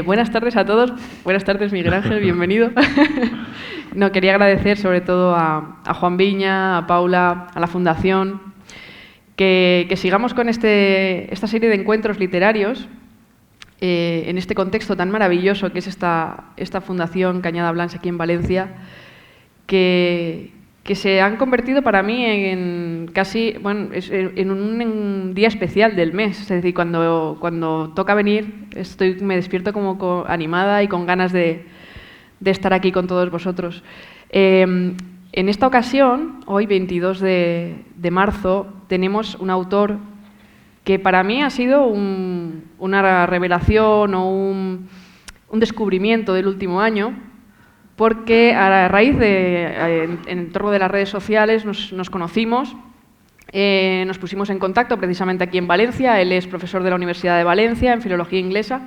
Buenas tardes a todos. Buenas tardes, Miguel Ángel, bienvenido. No, quería agradecer sobre todo a Juan Viña, a Paula, a la Fundación, que sigamos con esta serie de encuentros literarios en este contexto tan maravilloso que es esta Fundación Cañada Blanca aquí en Valencia, que se han convertido para mí en casi, bueno, en un día especial del mes. Es decir, cuando toca venir, me despierto como animada y con ganas de estar aquí con todos vosotros. En esta ocasión, hoy 22 de marzo, tenemos un autor que para mí ha sido una revelación o un descubrimiento del último año, porque a raíz en torno de las redes sociales nos conocimos, nos pusimos en contacto precisamente aquí en Valencia. Él es profesor de la Universidad de Valencia en Filología Inglesa.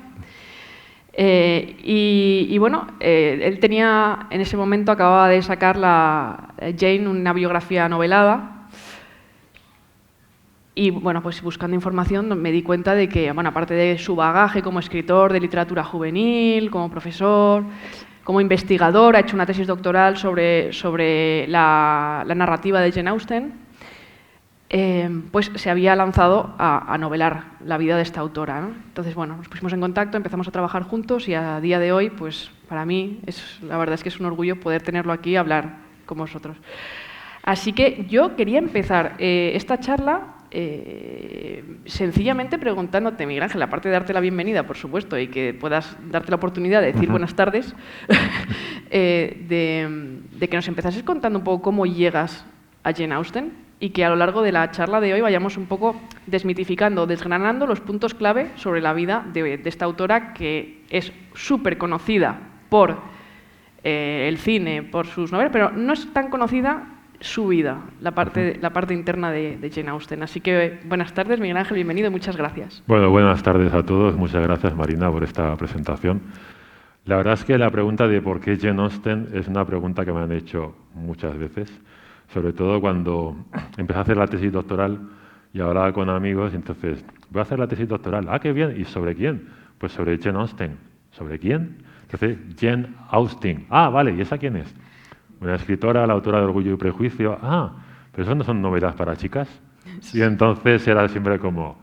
Y bueno, él tenía, en ese momento acababa de sacar Jane, una biografía novelada. Y bueno, pues buscando información me di cuenta de que, bueno, aparte de su bagaje como escritor de literatura juvenil, como profesor, como investigador, ha hecho una tesis doctoral sobre la narrativa de Jane Austen, pues se había lanzado a novelar la vida de esta autora, ¿no? Entonces, bueno, nos pusimos en contacto, empezamos a trabajar juntos y a día de hoy, pues para mí, la verdad es que es un orgullo poder tenerlo aquí y hablar con vosotros. Así que yo quería empezar esta charla sencillamente preguntándote, Miguel Ángel, aparte de darte la bienvenida, por supuesto, y que puedas darte la oportunidad de decir buenas tardes, de que nos empezases contando un poco cómo llegas a Jane Austen y que a lo largo de la charla de hoy vayamos un poco desmitificando, desgranando los puntos clave sobre la vida de esta autora, que es súper conocida por el cine, por sus novelas, pero no es tan conocida su vida, la parte interna de Jane Austen. Así que buenas tardes, Miguel Ángel, bienvenido y muchas gracias. Bueno, buenas tardes a todos. Muchas gracias, Marina, por esta presentación. La verdad es que la pregunta de por qué Jane Austen es una pregunta que me han hecho muchas veces, sobre todo cuando empecé a hacer la tesis doctoral y hablaba con amigos, y entonces, voy a hacer la tesis doctoral. Ah, qué bien. ¿Y sobre quién? Pues sobre Jane Austen. ¿Sobre quién? Entonces, Jane Austen. Ah, vale. ¿Y esa quién es? Una escritora, la autora de Orgullo y Prejuicio. Ah, pero eso no son novelas para chicas. Y entonces era siempre como,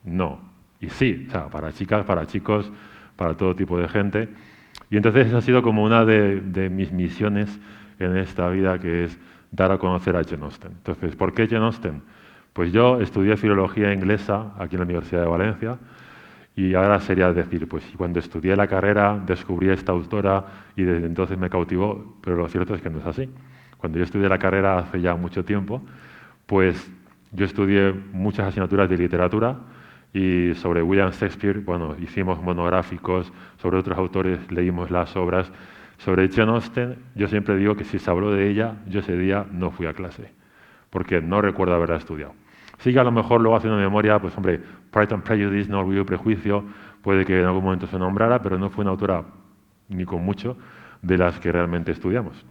no. Y sí, o sea, para chicas, para chicos, para todo tipo de gente. Y entonces esa ha sido como una de mis misiones en esta vida, que es dar a conocer a Jane Austen. Entonces, ¿por qué Jane Austen? Pues yo estudié Filología Inglesa aquí en la Universidad de Valencia. Y ahora sería decir, pues cuando estudié la carrera descubrí a esta autora y desde entonces me cautivó, pero lo cierto es que no es así. Cuando yo estudié la carrera hace ya mucho tiempo, pues yo estudié muchas asignaturas de literatura y sobre William Shakespeare, bueno, hicimos monográficos, sobre otros autores leímos las obras. Sobre Jane Austen, yo siempre digo que si se habló de ella, yo ese día no fui a clase, porque no recuerdo haberla estudiado. Sí que a lo mejor luego haciendo memoria, pues hombre, Pride and Prejudice, no Orgullo y Prejuicio, puede que en algún momento se nombrara, pero no fue una autora, ni con mucho, de las que realmente estudiamos.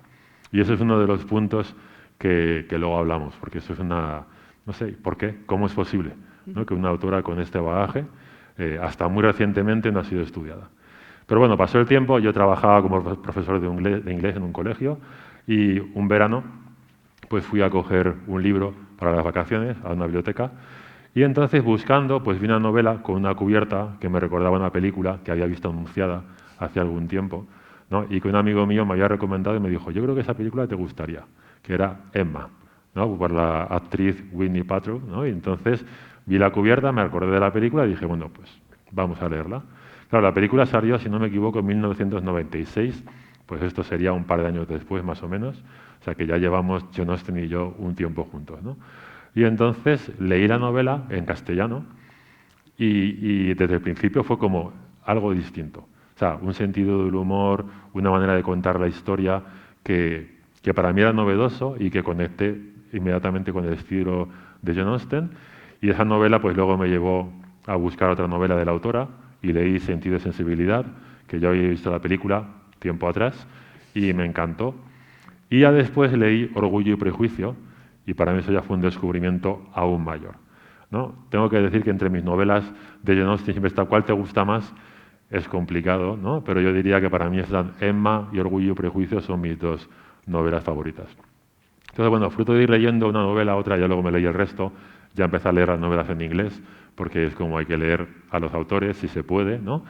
Y eso es uno de los puntos que luego hablamos, porque eso es una, no sé, ¿por qué? ¿Cómo es posible, ¿no?, que una autora con este bagaje, hasta muy recientemente, no ha sido estudiada? Pero bueno, pasó el tiempo, yo trabajaba como profesor de inglés en un colegio y un verano pues fui a coger un libro para las vacaciones a una biblioteca y entonces buscando pues vi una novela con una cubierta que me recordaba una película que había visto anunciada hace algún tiempo, ¿no?, y que un amigo mío me había recomendado y me dijo, yo creo que esa película te gustaría, que era Emma, ¿no?, por la actriz Gwyneth Paltrow, ¿no? Y entonces vi la cubierta, me acordé de la película y dije, bueno, pues vamos a leerla. Claro, la película salió, si no me equivoco, en 1996, pues esto sería un par de años después, más o menos. O sea que ya llevamos Jane Austen y yo un tiempo juntos, ¿no? Y entonces leí la novela en castellano y desde el principio fue como algo distinto. O sea, un sentido del humor, una manera de contar la historia que para mí era novedoso y que conecté inmediatamente con el estilo de Jane Austen. Y esa novela pues luego me llevó a buscar otra novela de la autora y leí Sentido y Sensibilidad, que yo había visto la película tiempo atrás y me encantó. Y ya después leí Orgullo y Prejuicio y para mí eso ya fue un descubrimiento aún mayor, ¿no? Tengo que decir que entre mis novelas de Jane Austen siempre está ¿cuál te gusta más? es complicado, ¿no? Pero yo diría que para mí están Emma y Orgullo y Prejuicio son mis dos novelas favoritas. Entonces, bueno, fruto de ir leyendo una novela a otra, ya luego me leí el resto, ya empecé a leer las novelas en inglés, porque es como hay que leer a los autores, si se puede, ¿no?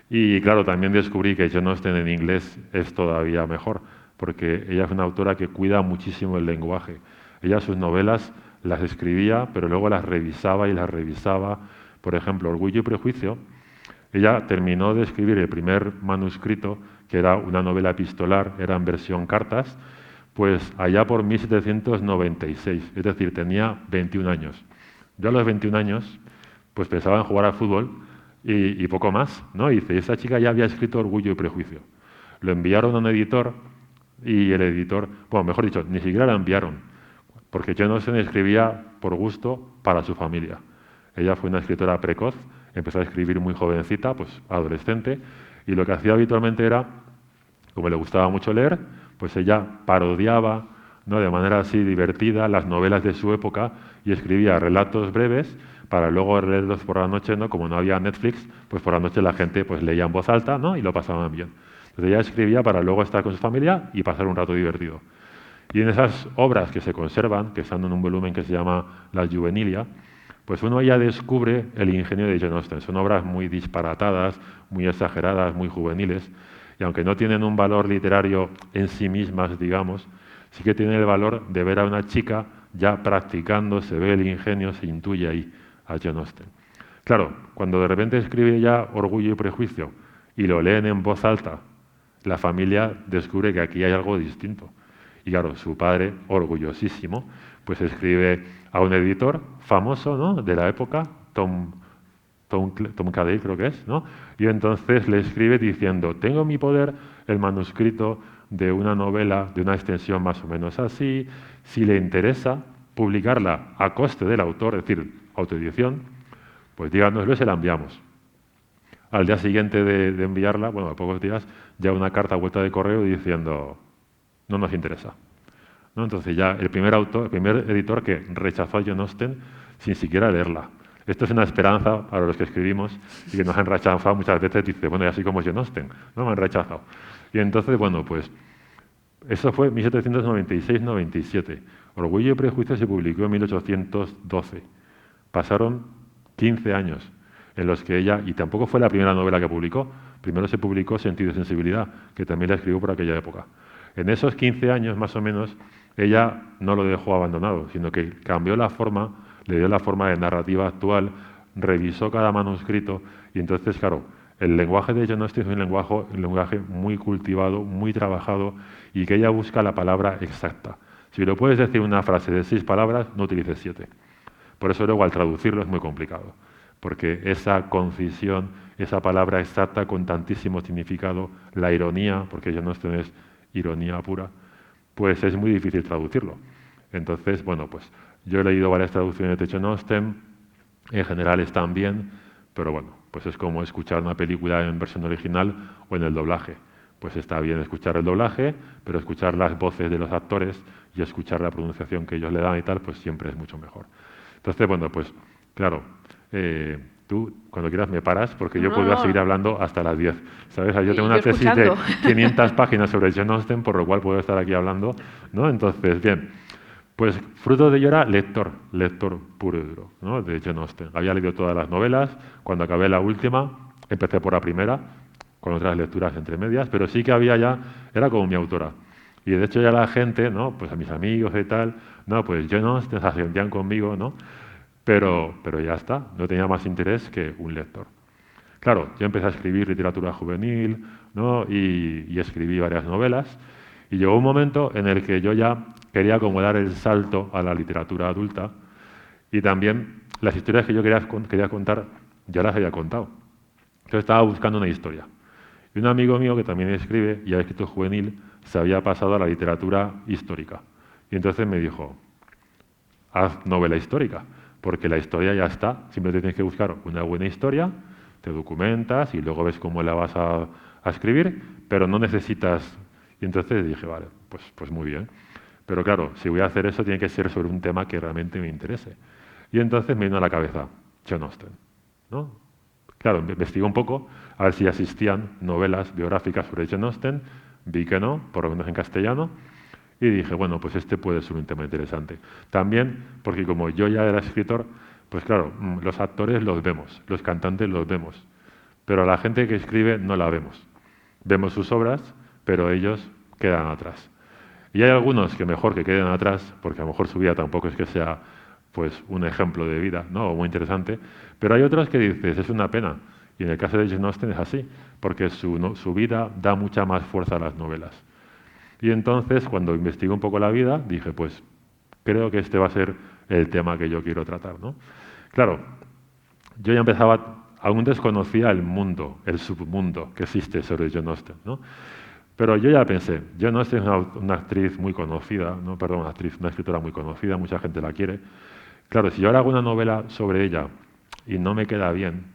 Y claro, también descubrí que Jane Austen en inglés es todavía mejor, porque ella es una autora que cuida muchísimo el lenguaje. Ella sus novelas las escribía, pero luego las revisaba y las revisaba. Por ejemplo, Orgullo y Prejuicio, ella terminó de escribir el primer manuscrito, que era una novela epistolar, era en versión cartas, pues allá por 1796, es decir, tenía 21 años. Yo a los 21 años, pues pensaba en jugar al fútbol y poco más, ¿no? Y dice, esa chica ya había escrito Orgullo y Prejuicio. Lo enviaron a un editor y el editor, bueno, mejor dicho, ni siquiera la enviaron, porque Jane Austen escribía por gusto para su familia. Ella fue una escritora precoz, empezó a escribir muy jovencita, pues adolescente, y lo que hacía habitualmente era, como le gustaba mucho leer, pues ella parodiaba, ¿no?, de manera así divertida las novelas de su época y escribía relatos breves para luego leerlos por la noche, ¿no? Como no había Netflix, pues por la noche la gente pues leía en voz alta, ¿no?, y lo pasaban bien. Entonces ella escribía para luego estar con su familia y pasar un rato divertido. Y en esas obras que se conservan, que están en un volumen que se llama La Juvenilia, pues uno ya descubre el ingenio de Jane Austen. Son obras muy disparatadas, muy exageradas, muy juveniles, y aunque no tienen un valor literario en sí mismas, digamos, sí que tienen el valor de ver a una chica ya practicando, se ve el ingenio, se intuye ahí a Jane Austen. Claro, cuando de repente escribe ya Orgullo y Prejuicio y lo leen en voz alta, la familia descubre que aquí hay algo distinto. Y claro, su padre, orgullosísimo, pues escribe a un editor famoso, ¿no?, de la época, Tom Cadell creo que es, ¿no? Y entonces le escribe diciendo, tengo en mi poder el manuscrito de una novela de una extensión más o menos así, si le interesa publicarla a coste del autor, es decir, autoedición, pues díganoslo y se la enviamos. Al día siguiente de enviarla, bueno, a pocos días, ya una carta vuelta de correo diciendo, no nos interesa, ¿no? Entonces ya el primer editor que rechazó a Jane Austen sin siquiera leerla. Esto es una esperanza para los que escribimos y que nos han rechazado muchas veces. Dice, bueno, y así como Jane Austen, no me han rechazado. Y entonces, bueno, pues eso fue en 1796-97. Orgullo y Prejuicio se publicó en 1812. Pasaron 15 años en los que ella, y tampoco fue la primera novela que publicó, primero se publicó Sentido y Sensibilidad, que también la escribió por aquella época. En esos 15 años, más o menos, ella no lo dejó abandonado, sino que cambió la forma, le dio la forma de narrativa actual, revisó cada manuscrito, y entonces, claro, el lenguaje de Jane Austen es un lenguaje muy cultivado, muy trabajado, y que ella busca la palabra exacta. Si lo puedes decir una frase de 6 palabras, no utilices 7. Por eso luego al traducirlo es muy complicado, porque esa concisión, esa palabra exacta con tantísimo significado, la ironía, porque Jane Austen es ironía pura, pues es muy difícil traducirlo. Entonces, bueno, pues yo he leído varias traducciones de Jane Austen, en general están bien, pero bueno, pues es como escuchar una película en versión original o en el doblaje. Pues está bien escuchar el doblaje, pero escuchar las voces de los actores y escuchar la pronunciación que ellos le dan y tal, pues siempre es mucho mejor. Entonces, bueno, pues claro, tú cuando quieras me paras porque yo podría seguir hablando hasta las 10. ¿Sabes? Yo tengo una tesis de 500 páginas sobre Jane Austen, por lo cual puedo estar aquí hablando, ¿no? Entonces, bien, pues fruto de ello era lector puro y duro, ¿no?, de Jane Austen. Había leído todas las novelas, cuando acabé la última, empecé por la primera, con otras lecturas entre medias, pero sí que había ya, era como mi autora. Y de hecho ya la gente, ¿no?, pues a mis amigos y tal, no, pues Jane Austen se sentían conmigo, ¿no? Pero ya está, no tenía más interés que un lector. Claro, yo empecé a escribir literatura juvenil, ¿no?, y escribí varias novelas, y llegó un momento en el que yo ya quería como dar el salto a la literatura adulta, y también las historias que yo quería contar, ya las había contado. Entonces estaba buscando una historia. Y un amigo mío que también escribe y ha escrito juvenil, se había pasado a la literatura histórica. Y entonces me dijo, haz novela histórica, porque la historia ya está, simplemente tienes que buscar una buena historia, te documentas y luego ves cómo la vas a escribir, pero no necesitas... Y entonces dije, vale, pues muy bien. Pero claro, si voy a hacer eso tiene que ser sobre un tema que realmente me interese. Y entonces me vino a la cabeza Jane Austen, ¿no? Claro, investigué un poco a ver si existían novelas biográficas sobre Jane Austen, vi que no, por lo menos en castellano, y dije, bueno, pues este puede ser un tema interesante. También porque como yo ya era escritor, pues claro, los actores los vemos, los cantantes los vemos, pero a la gente que escribe no la vemos. Vemos sus obras, pero ellos quedan atrás. Y hay algunos que mejor que queden atrás, porque a lo mejor su vida tampoco es que sea pues un ejemplo de vida, ¿no? O muy interesante, pero hay otros que dices, es una pena. Y en el caso de Jane Austen es así, porque su vida da mucha más fuerza a las novelas. Y entonces, cuando investigué un poco la vida, dije, pues creo que este va a ser el tema que yo quiero tratar, ¿no? Claro, yo ya empezaba, aún desconocía el mundo, el submundo que existe sobre Jane Austen, ¿no? Pero yo ya pensé, Jane Austen es una actriz muy conocida, no, perdón, una escritora muy conocida, mucha gente la quiere. Claro, si yo ahora hago una novela sobre ella y no me queda bien,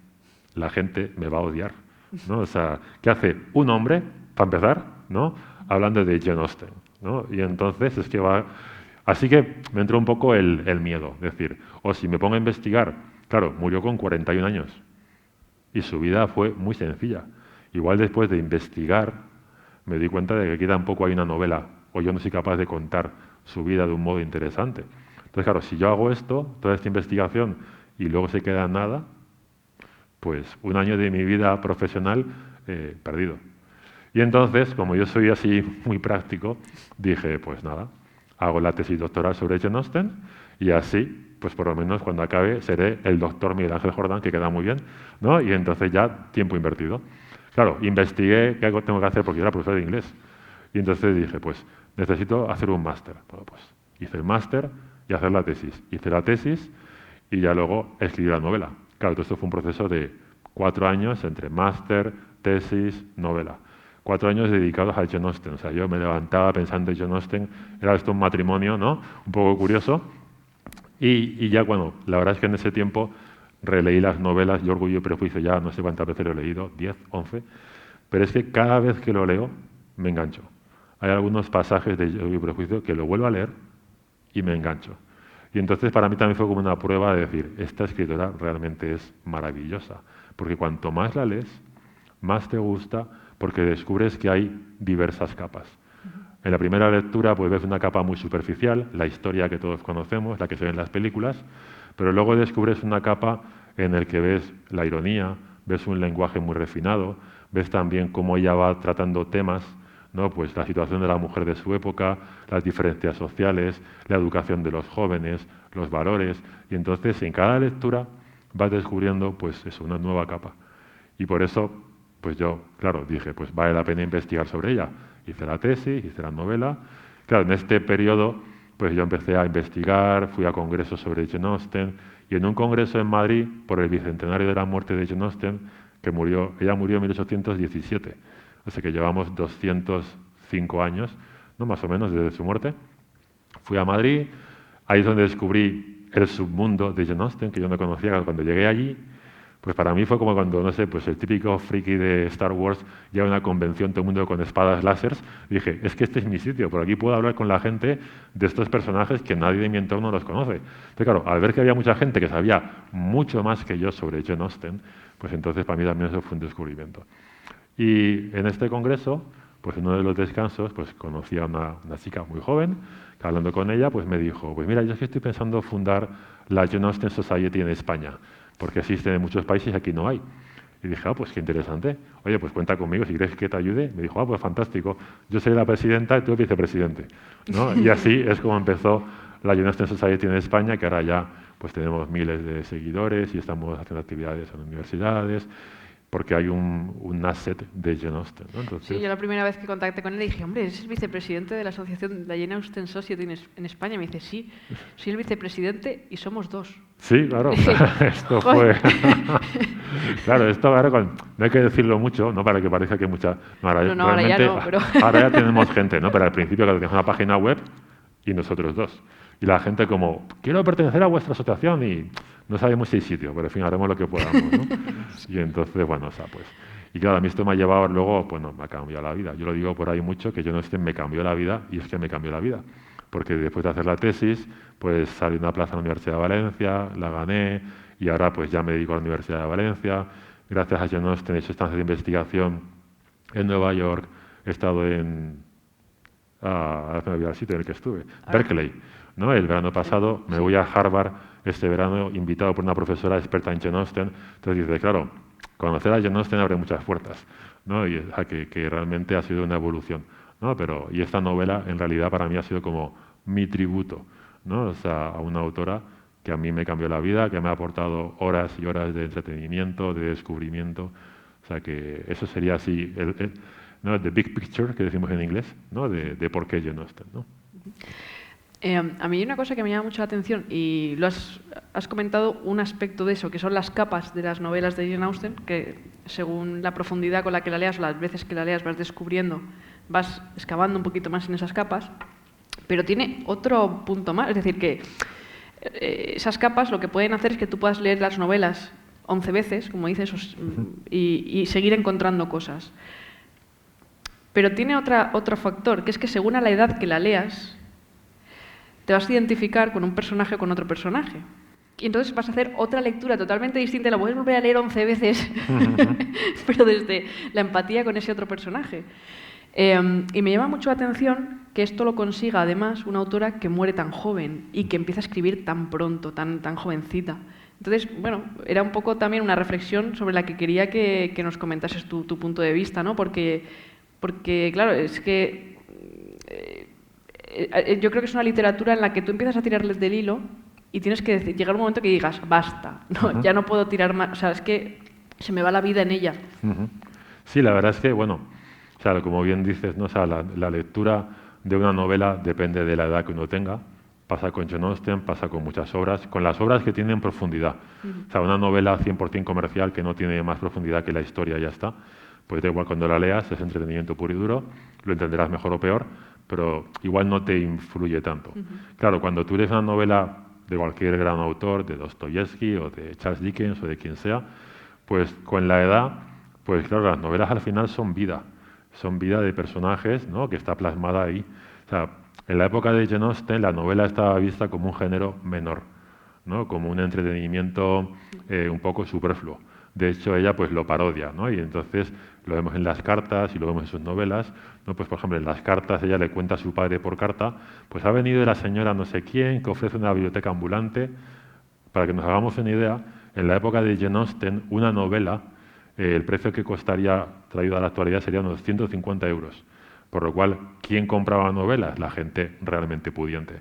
la gente me va a odiar, ¿no? O sea, ¿qué hace un hombre, para empezar, ¿no? Hablando de Jane Austen, ¿no? Y entonces es que va... Así que me entró un poco el miedo, es decir, o si me pongo a investigar, claro, murió con 41 años y su vida fue muy sencilla. Igual después de investigar me di cuenta de que aquí tampoco hay una novela o yo no soy capaz de contar su vida de un modo interesante. Entonces, claro, si yo hago esto, toda esta investigación y luego se queda en nada, pues un año de mi vida profesional perdido. Y entonces, como yo soy así muy práctico, dije, pues nada, hago la tesis doctoral sobre Jane Austen y así, pues por lo menos cuando acabe seré el doctor Miguel Ángel Jordán, que queda muy bien, ¿no? Y entonces ya tiempo invertido. Claro, investigué qué tengo que hacer porque yo era profesor de inglés. Y entonces dije, pues necesito hacer un máster. Bueno, pues hice el máster y hacer la tesis. Hice la tesis y ya luego escribí la novela. Claro, todo esto fue un proceso de 4 años entre máster, tesis, novela. 4 años dedicados a Jane Austen. O sea, yo me levantaba pensando en Jane Austen. Era esto un matrimonio, ¿no? Un poco curioso. Y ya, bueno, la verdad es que en ese tiempo releí las novelas y Orgullo y Prejuicio, ya no sé cuántas veces lo he leído, 10, 11, pero es que cada vez que lo leo me engancho. Hay algunos pasajes de Orgullo y Prejuicio que lo vuelvo a leer y me engancho. Y entonces para mí también fue como una prueba de decir, esta escritora realmente es maravillosa, porque cuanto más la lees, más te gusta, porque descubres que hay diversas capas. En la primera lectura pues ves una capa muy superficial, la historia que todos conocemos, la que se ve en las películas, pero luego descubres una capa en la que ves la ironía, ves un lenguaje muy refinado, ves también cómo ella va tratando temas, ¿no? Pues la situación de la mujer de su época, las diferencias sociales, la educación de los jóvenes, los valores, y entonces en cada lectura vas descubriendo pues eso, una nueva capa. Y por eso, pues yo, claro, dije, pues vale la pena investigar sobre ella. Hice la tesis, hice la novela. Claro, en este periodo, pues yo empecé a investigar, fui a congresos sobre Jane Austen, y en un congreso en Madrid, por el bicentenario de la muerte de Jane Austen, ella murió en 1817, o sea que llevamos 205 años, ¿no? Más o menos, desde su muerte. Fui a Madrid, ahí es donde descubrí el submundo de Jane Austen, que yo no conocía cuando llegué allí. Pues para mí fue como cuando, no sé, pues el típico friki de Star Wars llega a una convención, todo el mundo con espadas láseres. Dije, es que este es mi sitio, por aquí puedo hablar con la gente de estos personajes que nadie de mi entorno los conoce. Pero claro, al ver que había mucha gente que sabía mucho más que yo sobre Jane Austen, pues entonces para mí también eso fue un descubrimiento. Y en este congreso, pues en uno de los descansos, pues conocí a una chica muy joven, que hablando con ella, pues me dijo, pues mira, yo es que estoy pensando fundar la Jane Austen Society en España, porque existen en muchos países y aquí no hay. Y dije, pues qué interesante. Oye, pues cuenta conmigo, si quieres que te ayude. Me dijo, pues fantástico. Yo soy la presidenta y tú el vicepresidente, ¿no? Y así es como empezó la Jane Austen Society en España, que ahora ya pues tenemos miles de seguidores y estamos haciendo actividades en universidades, porque hay un asset de Jane Austen, ¿no? Entonces, sí, yo la primera vez que contacté con él dije, hombre, ¿es el vicepresidente de la asociación de la Jane Austen Society en España? Me dice, sí, soy el vicepresidente y somos 2. Sí, claro, esto fue... claro, esto ahora no hay que decirlo mucho, ¿no? Para que parezca que mucha... No, ahora, no, ahora ya no, pero... ahora ya tenemos gente, ¿no? Pero al principio que teníamos una página web y nosotros 2. Y la gente como, quiero pertenecer a vuestra asociación y no sabemos si hay sitio, pero en fin, haremos lo que podamos, ¿no? Y entonces, bueno, o sea, pues... Y claro, a mí esto me ha llevado luego, bueno, me ha cambiado la vida. Yo lo digo por ahí mucho, que yo no esté, me cambió la vida, y es que me cambió la vida. Porque después de hacer la tesis, pues salí una plaza en la Universidad de Valencia, la gané, y ahora pues ya me dedico a la Universidad de Valencia, gracias a Jane Austen he hecho estancias de investigación en Nueva York, he estado en el sitio en el que estuve, Berkeley, ¿no? El verano pasado me voy a Harvard este verano, invitado por una profesora experta en Jane Austen. Entonces dice, claro, conocer a Jane Austen abre muchas puertas, ¿no? Y que realmente ha sido una evolución, ¿no? Y esta novela en realidad para mí ha sido como mi tributo, ¿no? O sea, a una autora que a mí me cambió la vida, que me ha aportado horas y horas de entretenimiento, de descubrimiento. O sea, que eso sería así, ¿no? The big picture, que decimos en inglés, ¿no? De por qué Jane Austen, ¿no? A mí hay una cosa que me llama mucho la atención y has comentado un aspecto de eso, que son las capas de las novelas de Jane Austen, que según la profundidad con la que la leas o las veces que la leas vas descubriendo, vas excavando un poquito más en esas capas, pero tiene otro punto más, es decir, que esas capas lo que pueden hacer es que tú puedas leer las novelas 11 veces, como dices, y seguir encontrando cosas. Pero tiene otro factor, que es que según a la edad que la leas, te vas a identificar con un personaje o con otro personaje. Y entonces vas a hacer otra lectura totalmente distinta, la puedes volver a leer 11 veces, pero desde la empatía con ese otro personaje. Y me llama mucho la atención que esto lo consiga, además, una autora que muere tan joven y que empieza a escribir tan pronto, tan jovencita. Entonces, bueno, era un poco también una reflexión sobre la que quería que nos comentases tu punto de vista, ¿no? Porque, claro, es que yo creo que es una literatura en la que tú empiezas a tirarles del hilo y tienes que llegar un momento que digas, basta, no, ya no puedo tirar más, o sea, es que se me va la vida en ella. Sí, la verdad es que, bueno, o sea, como bien dices, ¿no? O sea, la lectura de una novela depende de la edad que uno tenga. Pasa con Jane Austen, pasa con muchas obras, con las obras que tienen profundidad. O sea, una novela 100% comercial que no tiene más profundidad que la historia, ya está. Pues da igual cuando la leas, es entretenimiento puro y duro, lo entenderás mejor o peor, pero igual no te influye tanto. Claro, cuando tú lees una novela de cualquier gran autor, de Dostoyevsky o de Charles Dickens o de quien sea, pues con la edad, pues claro, las novelas al final son vida de personajes, ¿no? Que está plasmada ahí. O sea, en la época de Jane Austen la novela estaba vista como un género menor, ¿no? Como un entretenimiento un poco superfluo. De hecho, ella pues lo parodia, ¿no? Y entonces lo vemos en las cartas y lo vemos en sus novelas, ¿no? Pues por ejemplo, en las cartas ella le cuenta a su padre por carta, pues ha venido la señora no sé quién que ofrece una biblioteca ambulante. Para que nos hagamos una idea, en la época de Jane Austen, una novela, el precio que costaría traído a la actualidad sería unos 150 euros. Por lo cual, ¿quién compraba novelas? La gente realmente pudiente.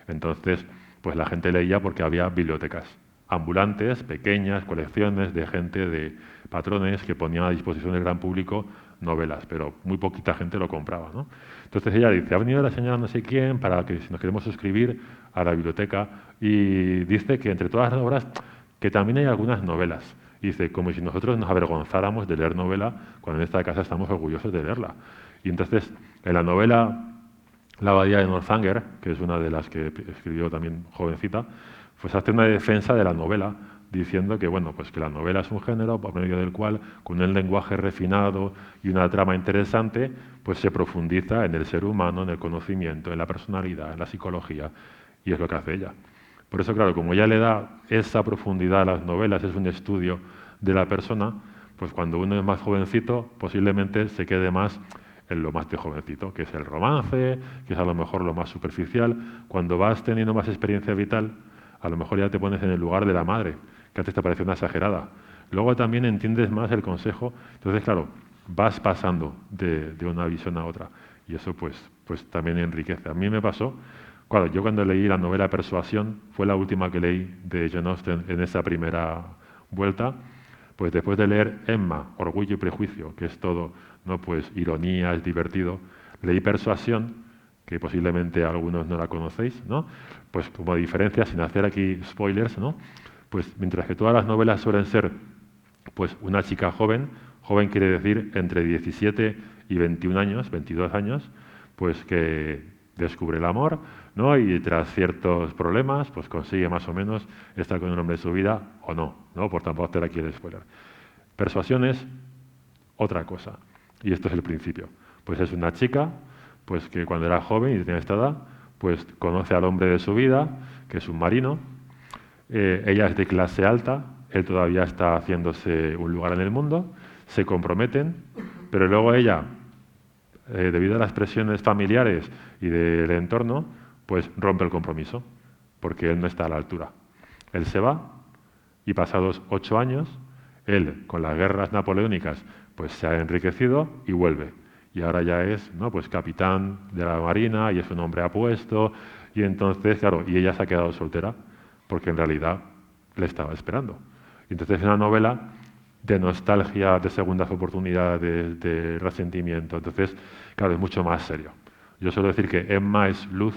Entonces, pues la gente leía porque había bibliotecas ambulantes, pequeñas, colecciones de gente, de patrones que ponían a disposición del gran público novelas, pero muy poquita gente lo compraba, ¿no? Entonces ella dice, ha venido la señora no sé quién para que si nos queremos suscribir a la biblioteca y dice que entre todas las obras, que también hay algunas novelas. Y dice, como si nosotros nos avergonzáramos de leer novela cuando en esta casa estamos orgullosos de leerla. Y entonces, en la novela La abadía de Northanger, que es una de las que escribió también jovencita, pues hace una defensa de la novela, diciendo que, bueno, pues que la novela es un género por medio del cual, con un lenguaje refinado y una trama interesante, pues se profundiza en el ser humano, en el conocimiento, en la personalidad, en la psicología, y es lo que hace ella. Por eso, claro, como ella le da esa profundidad a las novelas, es un estudio de la persona, pues cuando uno es más jovencito, posiblemente se quede más en lo más de jovencito, que es el romance, que es a lo mejor lo más superficial. Cuando vas teniendo más experiencia vital, a lo mejor ya te pones en el lugar de la madre, que antes te pareció una exagerada. Luego también entiendes más el consejo. Entonces, claro, vas pasando de una visión a otra. Y eso pues también enriquece. A mí me pasó, claro, yo cuando leí la novela Persuasión, fue la última que leí de Jane Austen en esa primera vuelta, pues después de leer Emma, Orgullo y Prejuicio, que es todo, ¿no? Pues ironía, es divertido, leí Persuasión, que posiblemente algunos no la conocéis, ¿no? Pues como diferencia, sin hacer aquí spoilers, ¿no? Pues mientras que todas las novelas suelen ser pues una chica joven, joven quiere decir entre 17 y 21 años, 22 años, pues que descubre el amor, ¿no? Y tras ciertos problemas, pues consigue más o menos estar con el hombre de su vida o no, ¿no? Por tampoco te la quiero spoiler. Persuasión es otra cosa, y esto es el principio. Pues es una chica pues que cuando era joven y tenía esta edad, pues conoce al hombre de su vida, que es un marino. Ella es de clase alta, él todavía está haciéndose un lugar en el mundo, se comprometen, pero luego ella, debido a las presiones familiares y del entorno, pues rompe el compromiso, porque él no está a la altura. Él se va y pasados 8 años, él, con las guerras napoleónicas, pues se ha enriquecido y vuelve. Y ahora ya es, ¿no?, pues capitán de la Marina y es un hombre apuesto. Y entonces, claro, y ella se ha quedado soltera porque en realidad le estaba esperando. Y entonces es una novela de nostalgia, de segundas oportunidades, de resentimiento. Entonces, claro, es mucho más serio. Yo suelo decir que Emma es luz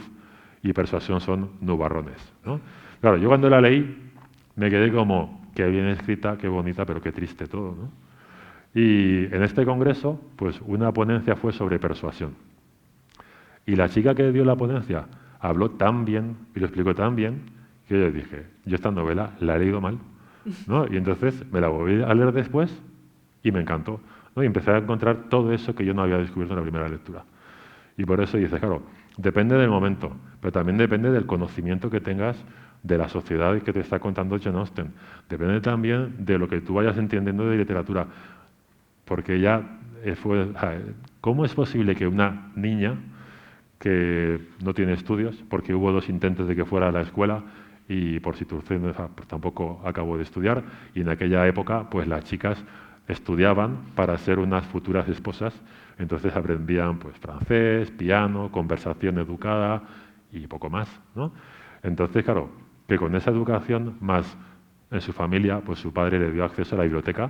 y Persuasión son nubarrones, ¿no? Claro, yo cuando la leí me quedé como, qué bien escrita, qué bonita, pero qué triste todo, ¿no? Y en este congreso, pues una ponencia fue sobre persuasión. Y la chica que dio la ponencia habló tan bien y lo explicó tan bien que yo dije, yo esta novela la he leído mal, ¿no? Y entonces me la volví a leer después y me encantó, ¿no? Y empecé a encontrar todo eso que yo no había descubierto en la primera lectura. Y por eso dices, claro, depende del momento, pero también depende del conocimiento que tengas de la sociedad que te está contando Jane Austen. Depende también de lo que tú vayas entendiendo de literatura. Porque ella fue... ¿Cómo es posible que una niña que no tiene estudios, porque hubo 2 intentos de que fuera a la escuela y por situaciones pues tampoco acabó de estudiar, y en aquella época pues las chicas estudiaban para ser unas futuras esposas, entonces aprendían pues francés, piano, conversación educada y poco más, ¿no? Entonces, claro, que con esa educación más en su familia, pues su padre le dio acceso a la biblioteca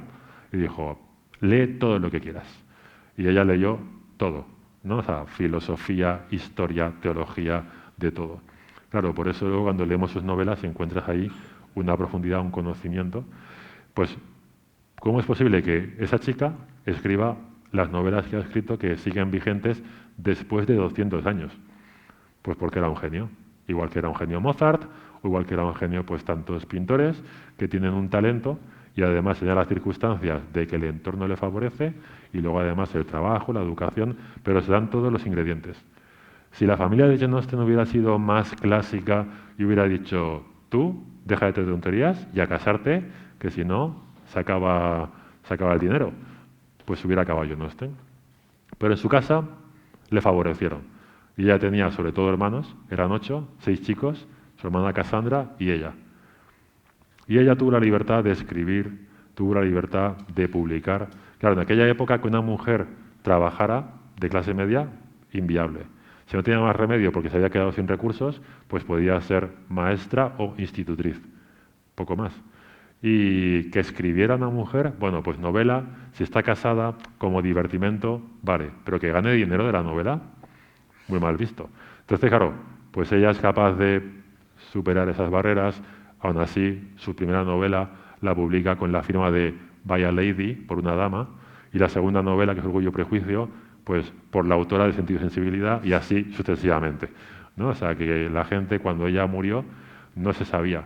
y dijo, lee todo lo que quieras. Y ella leyó todo, ¿no? O sea, filosofía, historia, teología, de todo. Claro, por eso luego cuando leemos sus novelas encuentras ahí una profundidad, un conocimiento. Pues, ¿cómo es posible que esa chica escriba las novelas que ha escrito que siguen vigentes después de 200 años? Pues porque era un genio. Igual que era un genio Mozart, o igual que era un genio pues tantos pintores que tienen un talento y además se dan las circunstancias de que el entorno le favorece y luego además el trabajo, la educación, pero se dan todos los ingredientes. Si la familia de Jane Austen hubiera sido más clásica y hubiera dicho, tú, deja de tener tonterías y a casarte, que si no, se acaba el dinero, pues hubiera acabado Jane Austen. Pero en su casa le favorecieron. Y ella tenía sobre todo hermanos, eran 8, 6 chicos, su hermana Cassandra y ella. Y ella tuvo la libertad de escribir, tuvo la libertad de publicar. Claro, en aquella época que una mujer trabajara de clase media, inviable. Si no tenía más remedio porque se había quedado sin recursos, pues podía ser maestra o institutriz, poco más. Y que escribiera una mujer, bueno, pues novela, si está casada, como divertimento, vale, pero que gane dinero de la novela, muy mal visto. Entonces, claro, pues ella es capaz de superar esas barreras. Aún así, su primera novela la publica con la firma de By a Lady, por una dama, y la segunda novela, que es Orgullo y Prejuicio, pues por la autora de Sentido y Sensibilidad, y así sucesivamente, ¿no? O sea, que la gente, cuando ella murió, no se sabía,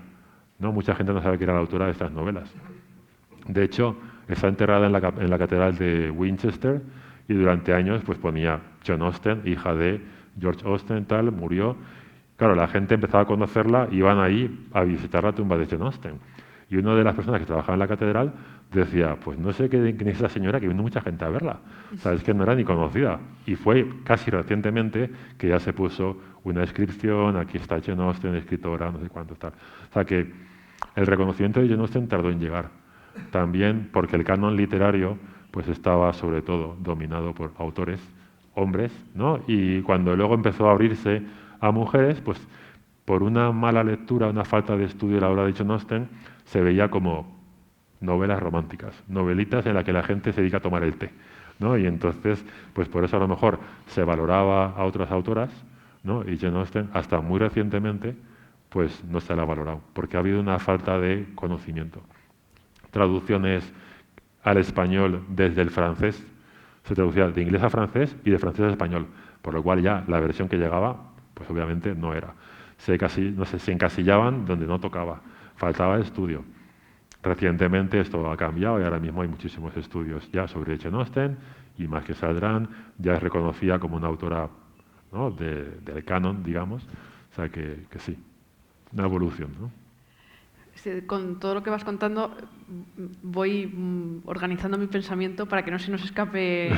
¿no? Mucha gente no sabe que era la autora de estas novelas. De hecho, está enterrada en la catedral de Winchester, y durante años pues ponía Jane Austen, hija de George Austen, tal, murió. Claro, la gente empezaba a conocerla y iban ahí a visitar la tumba de Jane Austen. Y una de las personas que trabajaba en la catedral decía, pues no sé quién es esa señora que vino mucha gente a verla. O sea, es que no era ni conocida. Y fue casi recientemente que ya se puso una inscripción, aquí está Jane Austen, escritora, no sé cuánto tal. O sea que el reconocimiento de Jane Austen tardó en llegar. También porque el canon literario pues estaba sobre todo dominado por autores, hombres, ¿no? Y cuando luego empezó a abrirse a mujeres, pues por una mala lectura, una falta de estudio de la obra de Jane Austen, se veía como novelas románticas, novelitas en las que la gente se dedica a tomar el té, ¿no? Y entonces, pues por eso a lo mejor se valoraba a otras autoras, ¿no? Y Jane Austen, hasta muy recientemente, pues no se la ha valorado, porque ha habido una falta de conocimiento. Traducciones al español desde el francés, se traducía de inglés a francés y de francés a español, por lo cual ya la versión que llegaba, pues obviamente no era. Se encasillaban donde no tocaba, faltaba estudio. Recientemente esto ha cambiado y ahora mismo hay muchísimos estudios ya sobre Jane Austen y más que saldrán, ya es reconocida como una autora, ¿no?, del canon, digamos, o sea que sí, una evolución, ¿no? Con todo lo que vas contando, voy organizando mi pensamiento para que no se nos escape.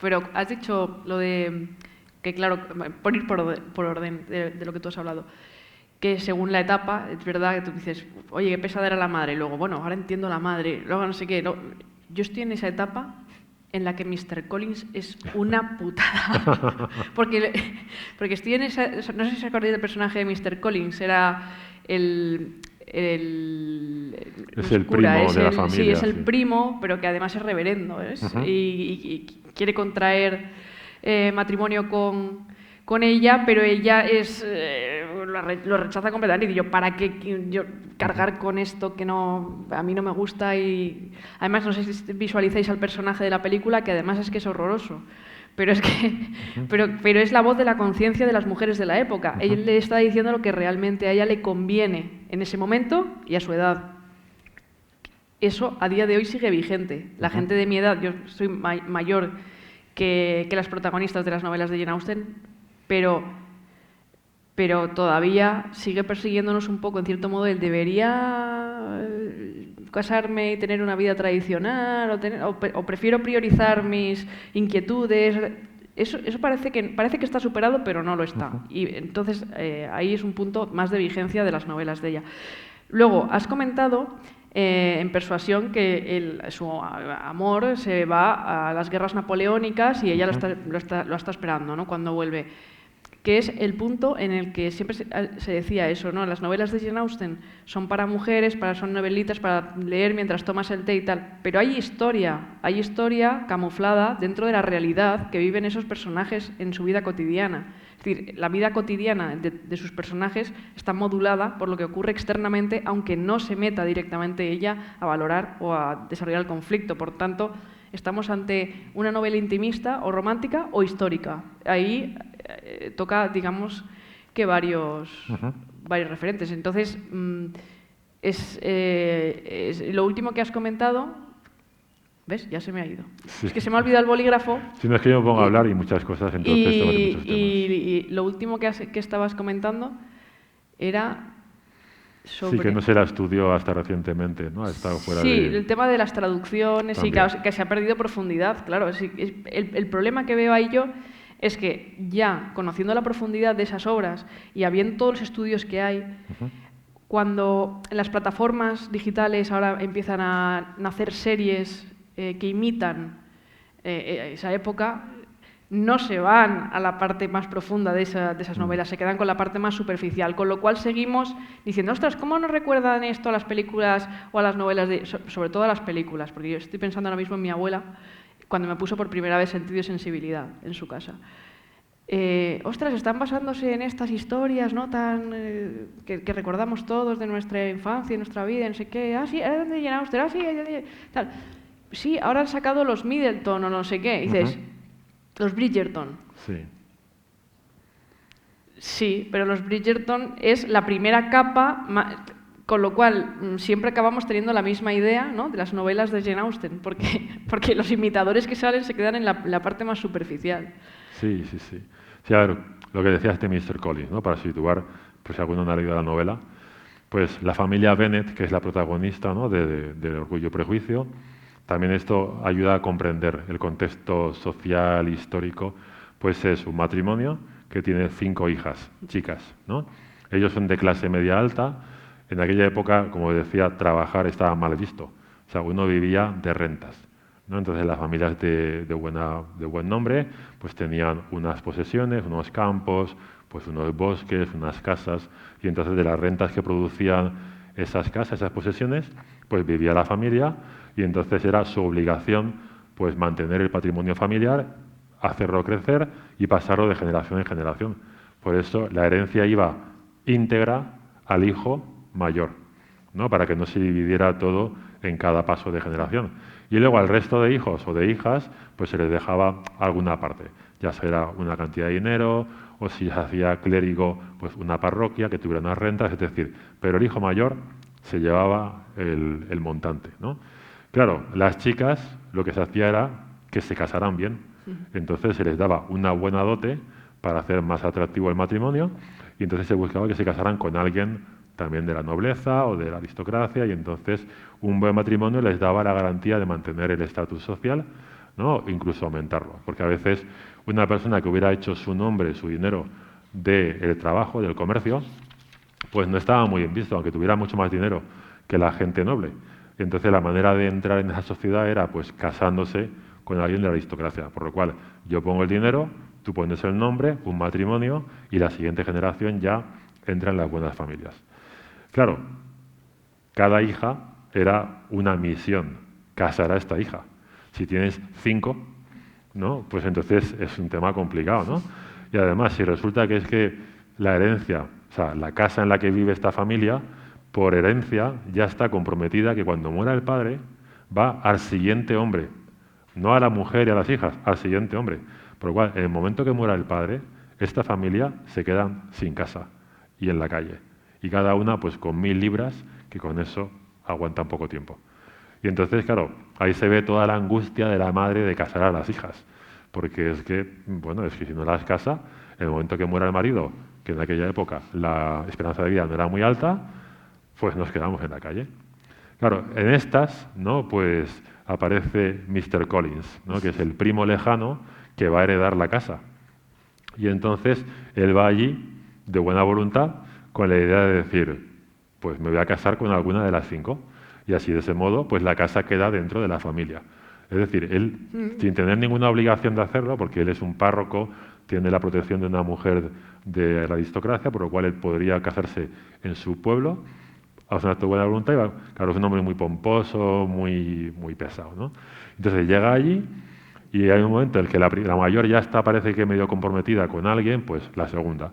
Pero has dicho lo de que, claro, por ir por orden de lo que tú has hablado, que según la etapa, es verdad que tú dices, oye, qué pesada era la madre, y luego, bueno, ahora entiendo la madre, luego no sé qué. No. Yo estoy en esa etapa en la que Mr. Collins es una putada. porque estoy en esa... No sé si os acordáis del personaje de Mr. Collins, era el es el primo de la familia. Sí, es el primo, pero que además es reverendo, ¿ves? Y quiere contraer matrimonio con ella, pero ella lo rechaza completamente. Y dice, yo, ¿para qué yo cargar con esto que no, a mí no me gusta? Y además, no sé si visualizáis al personaje de la película, que además es que es horroroso. Pero es que, pero es la voz de la conciencia de las mujeres de la época. Él le está diciendo lo que realmente a ella le conviene en ese momento y a su edad. Eso a día de hoy sigue vigente. La gente de mi edad, yo soy mayor que las protagonistas de las novelas de Jane Austen, pero todavía sigue persiguiéndonos un poco, en cierto modo, el debería casarme y tener una vida tradicional o prefiero priorizar mis inquietudes. Eso parece que está superado, pero no lo está. Y entonces ahí es un punto más de vigencia de las novelas de ella. Luego, has comentado en Persuasión que su amor se va a las guerras napoleónicas y ella lo está esperando, ¿no?, cuando vuelve. Que es el punto en el que siempre se decía eso, ¿no? Las novelas de Jane Austen son para mujeres, son novelitas para leer mientras tomas el té y tal, pero hay historia camuflada dentro de la realidad que viven esos personajes en su vida cotidiana. Es decir, la vida cotidiana de sus personajes está modulada por lo que ocurre externamente, aunque no se meta directamente ella a valorar o a desarrollar el conflicto. Por tanto, estamos ante una novela intimista o romántica o histórica. Ahí toca, digamos, que varios referentes. Entonces, lo último que has comentado, ¿ves? Ya se me ha ido. Sí. Es que se me ha olvidado el bolígrafo. Si no es que yo me pongo a hablar y muchas cosas, entonces tengo muchos temas. Y lo último que estabas comentando era... Sí, que no se la estudió hasta recientemente, ¿no? Ha estado fuera el tema de las traducciones y que se ha perdido profundidad, claro. El problema que veo ahí yo es que ya conociendo la profundidad de esas obras y habiendo todos los estudios que hay, cuando en las plataformas digitales ahora empiezan a nacer series que imitan esa época, no se van a la parte más profunda de esas novelas, se quedan con la parte más superficial, con lo cual seguimos diciendo, ostras, ¿cómo nos recuerdan esto a las películas o a las novelas? Sobre todo a las películas, porque yo estoy pensando ahora mismo en mi abuela, cuando me puso por primera vez Sentido y Sensibilidad en su casa. Ostras, están basándose en estas historias, ¿no?, tan que recordamos todos de nuestra infancia, de nuestra vida, no sé qué. Ah, sí, ¿era de Jane Austen? Ah, sí, tal. Sí, ahora han sacado los Middleton o no sé qué. Y dices, los Bridgerton. Sí. Sí, pero los Bridgerton es la primera capa, con lo cual siempre acabamos teniendo la misma idea, ¿no?, de las novelas de Jane Austen, porque los imitadores que salen se quedan en la parte más superficial. Sí. Sí, a ver, lo que decías de Mr. Collins, ¿no?, para situar, pues si alguno no ha leído la novela, pues la familia Bennet, que es la protagonista, ¿no?, de Orgullo y Prejuicio, también esto ayuda a comprender el contexto social, histórico, pues es un matrimonio que tiene 5 hijas, chicas, ¿no? Ellos son de clase media alta. En aquella época, como decía, trabajar estaba mal visto. O sea, uno vivía de rentas, ¿no? Entonces las familias de buen nombre pues tenían unas posesiones, unos campos, pues unos bosques, unas casas, y entonces de las rentas que producían esas casas, esas posesiones, pues vivía la familia, y entonces era su obligación pues mantener el patrimonio familiar, hacerlo crecer y pasarlo de generación en generación. Por eso la herencia iba íntegra al hijo mayor, ¿no?, para que no se dividiera todo en cada paso de generación. Y luego al resto de hijos o de hijas pues se les dejaba alguna parte, ya sea una cantidad de dinero o si se hacía clérigo pues una parroquia que tuviera unas rentas, es decir, pero el hijo mayor se llevaba el montante, ¿no? Claro, las chicas lo que se hacía era que se casaran bien, entonces se les daba una buena dote para hacer más atractivo el matrimonio y entonces se buscaba que se casaran con alguien también de la nobleza o de la aristocracia, y entonces un buen matrimonio les daba la garantía de mantener el estatus social, ¿no? Incluso aumentarlo, porque a veces una persona que hubiera hecho su nombre, su dinero del trabajo, del comercio, pues no estaba muy bien visto, aunque tuviera mucho más dinero que la gente noble. Y entonces la manera de entrar en esa sociedad era pues casándose con alguien de la aristocracia, por lo cual yo pongo el dinero, tú pones el nombre, un matrimonio, y la siguiente generación ya entra en las buenas familias. Claro, cada hija era una misión, casar a esta hija. Si tienes 5, ¿no? Pues entonces es un tema complicado, ¿no? Y además, si resulta que es que la herencia, o sea, la casa en la que vive esta familia, por herencia ya está comprometida que cuando muera el padre va al siguiente hombre, no a la mujer y a las hijas, al siguiente hombre. Por lo cual, en el momento que muera el padre, esta familia se queda sin casa y en la calle. Y cada una pues con 1000 libras, que con eso aguantan poco tiempo. Y entonces, claro, ahí se ve toda la angustia de la madre de casar a las hijas. Porque es que, bueno, es que si no las casa, en el momento que muera el marido, que en aquella época la esperanza de vida no era muy alta, pues nos quedamos en la calle. Claro, en estas, ¿no? Pues aparece Mr. Collins, ¿no? Que es el primo lejano que va a heredar la casa. Y entonces él va allí de buena voluntad con la idea de decir, pues me voy a casar con alguna de las 5. Y así de ese modo, pues la casa queda dentro de la familia. Es decir, él, sin tener ninguna obligación de hacerlo, porque él es un párroco, tiene la protección de una mujer de la aristocracia, por lo cual él podría casarse en su pueblo, hace un acto de buena voluntad, y claro, es un hombre muy pomposo, muy pesado, ¿no? Entonces llega allí y hay un momento en el que la mayor ya está, parece que medio comprometida con alguien, pues la segunda.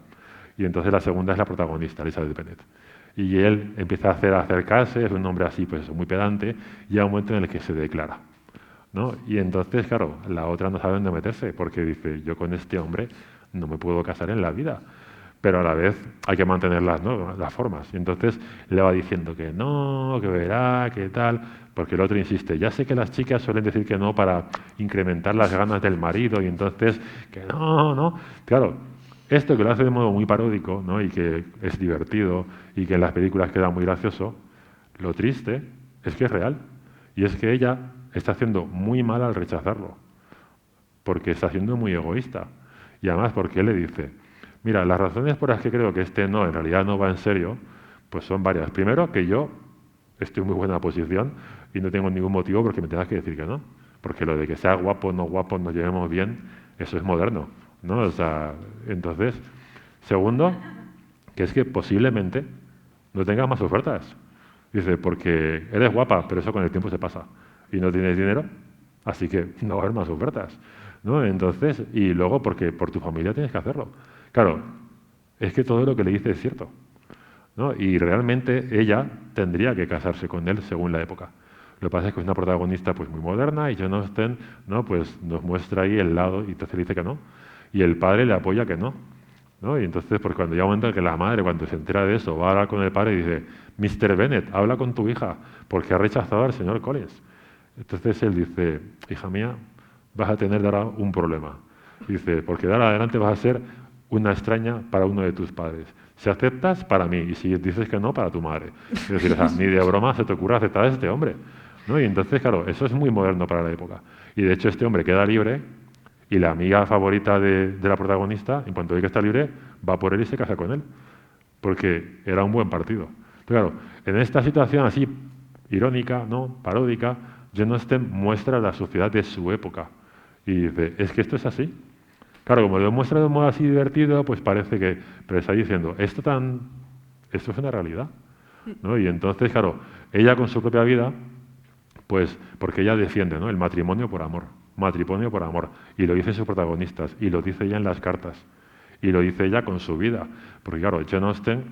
Y entonces la segunda es la protagonista, Elizabeth Bennet. Y él empieza a acercarse, es un hombre así, pues muy pedante, y hay un momento en el que se declara, ¿no? Y entonces, claro, la otra no sabe dónde meterse, porque dice, yo con este hombre no me puedo casar en la vida, pero a la vez hay que mantener las formas. Y entonces le va diciendo que no, que verá, que tal, porque el otro insiste, ya sé que las chicas suelen decir que no para incrementar las ganas del marido, y entonces que no, no. Claro, esto que lo hace de modo muy paródico, ¿no? Y que es divertido y que en las películas queda muy gracioso, lo triste es que es real. Y es que ella está haciendo muy mal al rechazarlo, porque está siendo muy egoísta. Y además porque él le dice, mira, las razones por las que creo que este no, en realidad no va en serio, pues son varias. Primero, que yo estoy en muy buena posición y no tengo ningún motivo porque me tengas que decir que no. Porque lo de que sea guapo, nos llevemos bien, eso es moderno, ¿no? O sea, entonces, segundo, que es que posiblemente no tengas más ofertas. Dice, porque eres guapa, pero eso con el tiempo se pasa. Y no tienes dinero, así que no va a haber más ofertas, ¿no? Entonces, y luego porque por tu familia tienes que hacerlo. Claro, es que todo lo que le dice es cierto, ¿no? Y realmente ella tendría que casarse con él según la época. Lo que pasa es que es una protagonista pues muy moderna y Jane Austen, ¿no? Pues nos muestra ahí el lado y entonces le dice que no. Y el padre le apoya que no, ¿no? Y entonces, pues cuando ya aumenta que la madre, cuando se entera de eso, va a hablar con el padre y dice, Mr. Bennet, habla con tu hija, porque ha rechazado al señor Collins. Entonces él dice, hija mía, vas a tener ahora un problema. Dice, porque de ahora adelante vas a ser una extraña para uno de tus padres. Si aceptas, para mí, y si dices que no, para tu madre. Es decir, o sea, ni de broma se te ocurra aceptar a este hombre, ¿no? Y entonces, claro, eso es muy moderno para la época. Y de hecho este hombre queda libre y la amiga favorita de la protagonista, en cuanto ve que está libre, va por él y se casa con él, porque era un buen partido. Pero claro, en esta situación así irónica, ¿no? Paródica, Jane Austen muestra la sociedad de su época y dice, es que esto es así. Claro, como lo muestra de un modo así divertido, pues parece que, pero está diciendo, esto es una realidad, ¿no? Y entonces, claro, ella con su propia vida, pues, porque ella defiende, ¿no? El matrimonio por amor, y lo dicen sus protagonistas, y lo dice ella en las cartas, y lo dice ella con su vida, porque claro, Jane Austen,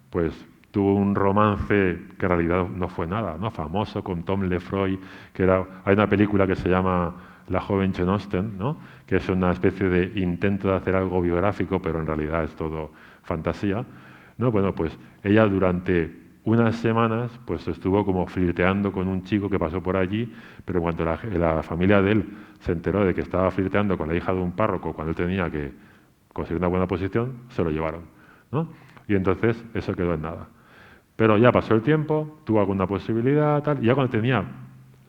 pues, tuvo un romance que en realidad no fue nada, ¿no? Famoso con Tom Lefroy, hay una película que se llama La joven Jane Austen, ¿no? Que es una especie de intento de hacer algo biográfico, pero en realidad es todo fantasía, ¿no? Bueno, pues ella durante unas semanas pues estuvo como flirteando con un chico que pasó por allí, pero cuando la familia de él se enteró de que estaba flirteando con la hija de un párroco cuando él tenía que conseguir una buena posición, se lo llevaron, ¿no? Y entonces eso quedó en nada. Pero ya pasó el tiempo, tuvo alguna posibilidad, tal, y ya cuando tenía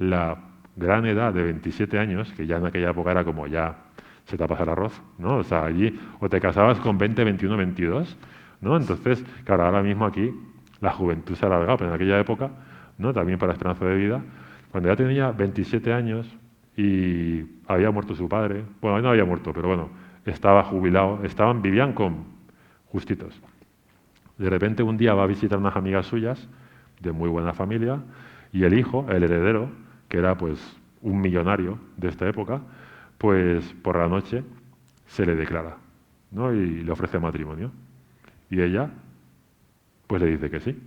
la gran edad de 27 años, que ya en aquella época era como ya se te ha pasado el arroz, ¿no? O sea, allí o te casabas con 20, 21, 22, ¿no? Entonces, claro, ahora mismo aquí la juventud se ha alargado, pero en aquella época, ¿no? También para la esperanza de vida, cuando ya tenía 27 años y había muerto su padre, bueno, no había muerto, pero bueno, estaba jubilado, vivían con justitos. De repente un día va a visitar unas amigas suyas, de muy buena familia, y el hijo, el heredero, que era pues un millonario de esta época, pues por la noche se le declara, ¿no? Y le ofrece matrimonio. Y ella, pues le dice que sí.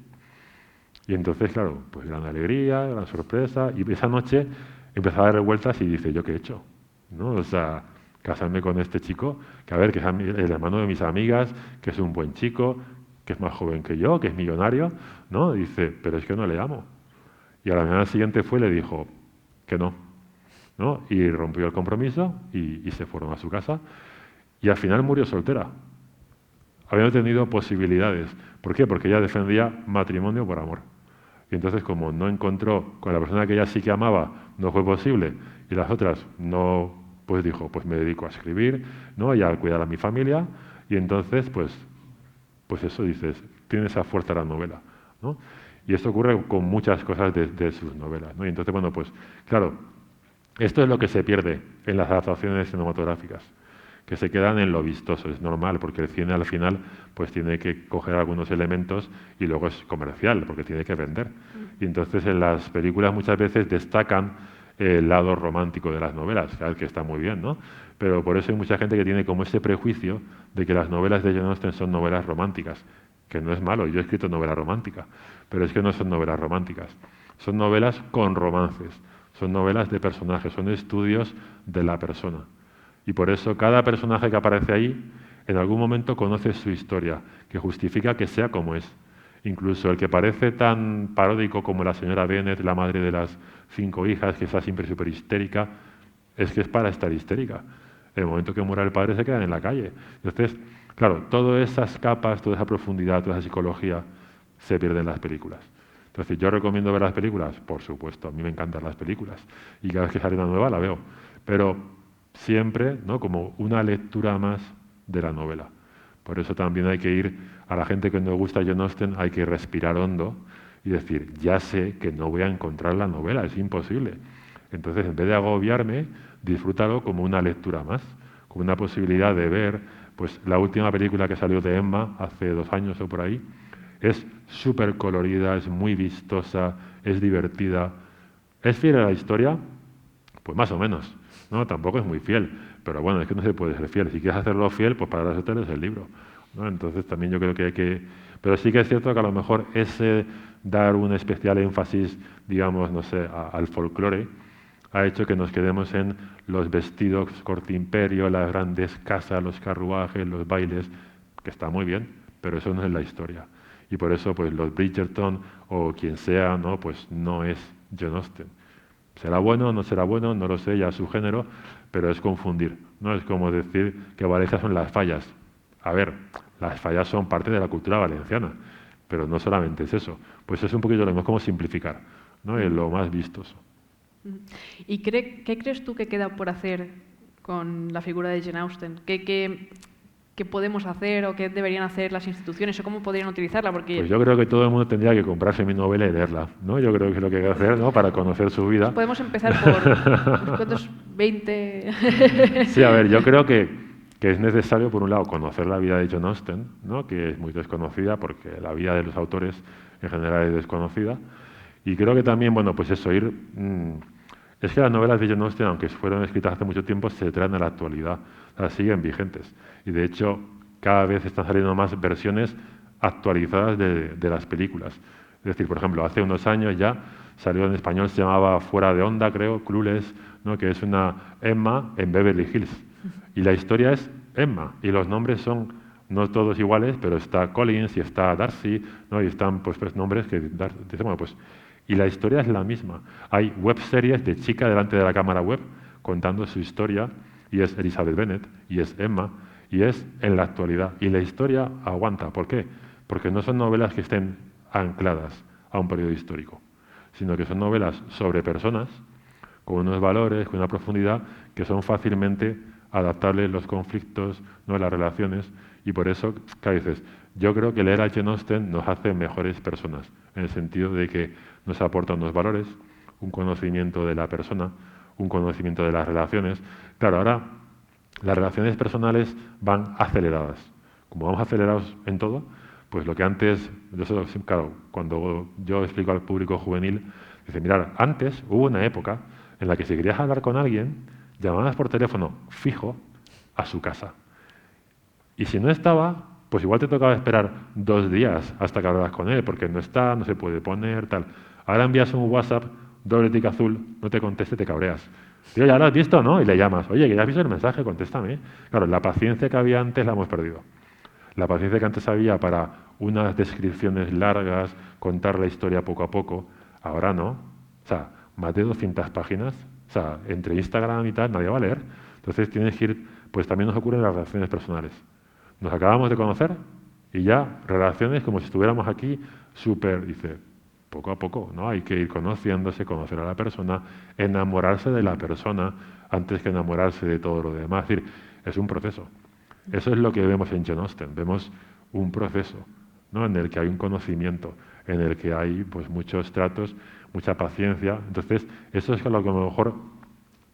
Y entonces, claro, pues gran alegría, gran sorpresa, y esa noche empezó a dar vueltas y dice, ¿yo qué he hecho? ¿No? O sea, casarme con este chico, que a ver, que es el hermano de mis amigas, que es un buen chico, que es más joven que yo, que es millonario, ¿no? Dice, pero es que no le amo. Y a la mañana siguiente fue y le dijo que no, ¿no? Y rompió el compromiso y se fueron a su casa. Y al final murió soltera. Había tenido posibilidades. ¿Por qué? Porque ella defendía matrimonio por amor. Y entonces, como no encontró con la persona que ella sí que amaba, no fue posible, y las otras no, pues dijo, pues me dedico a escribir, ¿no? Y a cuidar a mi familia, y entonces, pues eso dices, tiene esa fuerza la novela, ¿no? Y esto ocurre con muchas cosas de sus novelas, ¿no? Y entonces, bueno, pues claro, esto es lo que se pierde en las adaptaciones cinematográficas, que se quedan en lo vistoso, es normal, porque el cine al final pues tiene que coger algunos elementos y luego es comercial, porque tiene que vender. Y entonces en las películas muchas veces destacan el lado romántico de las novelas, que está muy bien, ¿no? Pero por eso hay mucha gente que tiene como ese prejuicio de que las novelas de Jane Austen son novelas románticas, que no es malo, yo he escrito novela romántica, pero es que no son novelas románticas, son novelas con romances, son novelas de personajes, son estudios de la persona. Y por eso cada personaje que aparece ahí, en algún momento conoce su historia, que justifica que sea como es. Incluso el que parece tan paródico como la señora Bennet, la madre de las 5 hijas, que está siempre súper histérica, es que es para estar histérica. En el momento que muera el padre se quedan en la calle. Entonces, claro, todas esas capas, toda esa profundidad, toda esa psicología se pierde en las películas. Entonces, ¿yo recomiendo ver las películas? Por supuesto, a mí me encantan las películas. Y cada vez que sale una nueva la veo. Pero siempre, ¿no?, como una lectura más de la novela. Por eso también hay que ir, a la gente que no gusta Jane Austen, hay que respirar hondo y decir, ya sé que no voy a encontrar la novela, es imposible. Entonces, en vez de agobiarme, disfrútalo como una lectura más, como una posibilidad de ver, pues la última película que salió de Emma, hace 2 años o por ahí, es súper colorida, es muy vistosa, es divertida. ¿Es fiel a la historia? Pues más o menos, ¿no? Tampoco es muy fiel, pero bueno, es que no se puede ser fiel. Si quieres hacerlo fiel, pues para eso te lees el libro, ¿no? Entonces también yo creo que hay que... Pero sí que es cierto que a lo mejor ese dar un especial énfasis, digamos, no sé, al folclore, ha hecho que nos quedemos en los vestidos corte imperio, las grandes casas, los carruajes, los bailes, que está muy bien, pero eso no es la historia. Y por eso, pues los Bridgerton o quien sea, ¿no?, pues no es Jane Austen. ¿Será bueno o no será bueno? No lo sé, ya es su género, pero es confundir. No es como decir que Valencia son las fallas. A ver, las fallas son parte de la cultura valenciana, pero no solamente es eso. Pues es un poquito lo mismo, es como simplificar, ¿no? Es lo más vistoso. ¿Y qué crees tú que queda por hacer con la figura de Jane Austen? ¿Qué podemos hacer o qué deberían hacer las instituciones o cómo podrían utilizarla? Porque pues yo creo que todo el mundo tendría que comprarse mi novela y leerla, ¿no? Yo creo que es lo que hay que hacer, ¿no?, para conocer su vida. Pues podemos empezar por ¿cuántos? 20. Sí, a ver, yo creo que es necesario, por un lado, conocer la vida de Jane Austen, ¿no?, que es muy desconocida porque la vida de los autores en general es desconocida. Y creo que también, bueno, pues eso, es que las novelas de Jane Austen, aunque fueron escritas hace mucho tiempo, se traen a la actualidad, las siguen vigentes. Y de hecho, cada vez están saliendo más versiones actualizadas de las películas. Es decir, por ejemplo, hace unos años ya salió en español, se llamaba Fuera de Onda, creo, Clueless, ¿no?, que es una Emma en Beverly Hills. Y la historia es Emma, y los nombres son no todos iguales, pero está Collins y está Darcy, ¿no?, y están pues nombres que dicen, bueno, pues... Y la historia es la misma. Hay webseries de chica delante de la cámara web contando su historia, y es Elizabeth Bennet, y es Emma, y es en la actualidad. Y la historia aguanta. ¿Por qué? Porque no son novelas que estén ancladas a un periodo histórico, sino que son novelas sobre personas con unos valores, con una profundidad que son fácilmente adaptables los conflictos, ¿no?, las relaciones, y por eso, claro, dices, yo creo que leer a Jane Austen nos hace mejores personas, en el sentido de que nos aporta unos valores, un conocimiento de la persona, un conocimiento de las relaciones. Claro, ahora las relaciones personales van aceleradas. Como vamos acelerados en todo, pues lo que antes, claro, cuando yo explico al público juvenil, dice, mirad, antes hubo una época en la que si querías hablar con alguien, llamabas por teléfono fijo a su casa. Y si no estaba, pues igual te tocaba esperar 2 días hasta que hablaras con él, porque no está, no se puede poner, tal. Ahora envías un WhatsApp, doble tic azul, no te conteste, te cabreas. Tío, ¿ya lo has visto, no? Y le llamas, oye, que ya has visto el mensaje, contéstame. Claro, la paciencia que había antes la hemos perdido. La paciencia que antes había para unas descripciones largas, contar la historia poco a poco, ahora no. O sea, más de 200 páginas, o sea, entre Instagram y tal, nadie va a leer. Entonces tienes que ir, pues también nos ocurren las relaciones personales. Nos acabamos de conocer y ya relaciones como si estuviéramos aquí súper, dice, poco a poco, ¿no? Hay que ir conociéndose, conocer a la persona, enamorarse de la persona antes que enamorarse de todo lo demás. Es decir, es un proceso. Eso es lo que vemos en Jane Austen. Vemos un proceso, ¿no?, en el que hay un conocimiento, en el que hay pues muchos tratos, mucha paciencia. Entonces, eso es lo que a lo mejor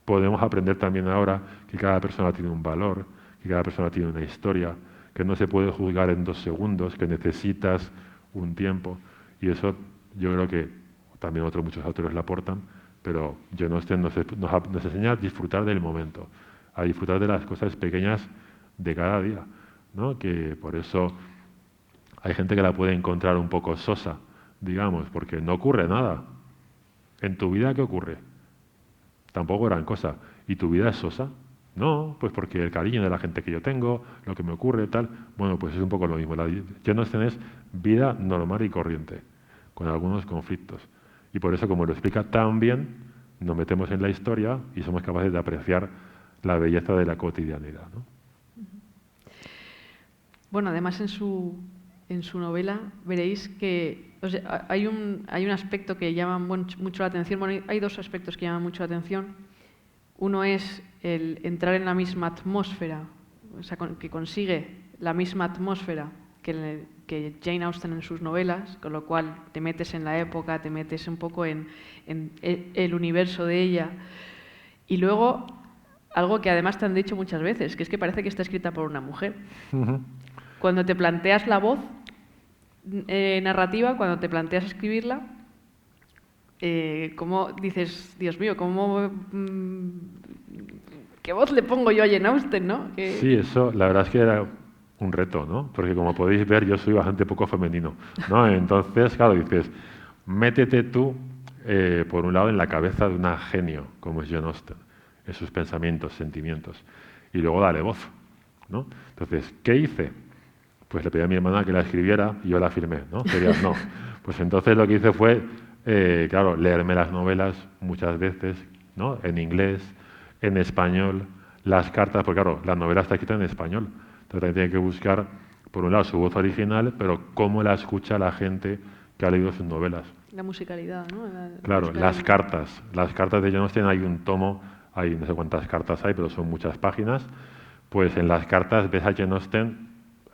podemos aprender también ahora, que cada persona tiene un valor, que cada persona tiene una historia, que no se puede juzgar en 2 segundos, que necesitas un tiempo. Y eso yo creo que también muchos autores lo aportan, pero Jane Austen nos enseña a disfrutar del momento, a disfrutar de las cosas pequeñas de cada día, ¿no? Que por eso hay gente que la puede encontrar un poco sosa, digamos, porque no ocurre nada. ¿En tu vida qué ocurre? Tampoco gran cosa. ¿Y tu vida es sosa? No, pues porque el cariño de la gente que yo tengo, lo que me ocurre, tal. Bueno, pues es un poco lo mismo. Jane Austen es vida normal y corriente, con algunos conflictos. Y por eso, como lo explica tan bien, nos metemos en la historia y somos capaces de apreciar la belleza de la cotidianidad, ¿no? Bueno, además en su novela veréis que hay un aspecto que llama mucho la atención. Bueno, hay 2 aspectos que llaman mucho la atención. Uno es el entrar en la misma atmósfera, o sea, que consigue la misma atmósfera que Jane Austen en sus novelas, con lo cual te metes en la época, te metes un poco en el universo de ella. Y luego, algo que además te han dicho muchas veces, que es que parece que está escrita por una mujer. Cuando te planteas la voz narrativa, cuando te planteas escribirla, ¿cómo dices, Dios mío, qué voz le pongo yo a Jane Austen, ¿no? Sí, eso la verdad es que era un reto, ¿no? Porque como podéis ver, yo soy bastante poco femenino, ¿no? Entonces, claro, dices, métete tú, por un lado, en la cabeza de una genio, como es Jane Austen, en sus pensamientos, sentimientos, y luego dale voz, ¿no? Entonces, ¿qué hice? Pues le pedí a mi hermana que la escribiera y yo la firmé, ¿no? Serías no. Pues entonces lo que hice fue, claro, leerme las novelas muchas veces, ¿no? En inglés, en español, las cartas, porque claro, la novela está escrita en español. Entonces también tiene que buscar, por un lado, su voz original, pero cómo la escucha la gente que ha leído sus novelas. La musicalidad, ¿no? Claro, las cartas de Jane Austen, hay un tomo, hay no sé cuántas cartas hay, pero son muchas páginas. Pues en las cartas ves a Jane Austen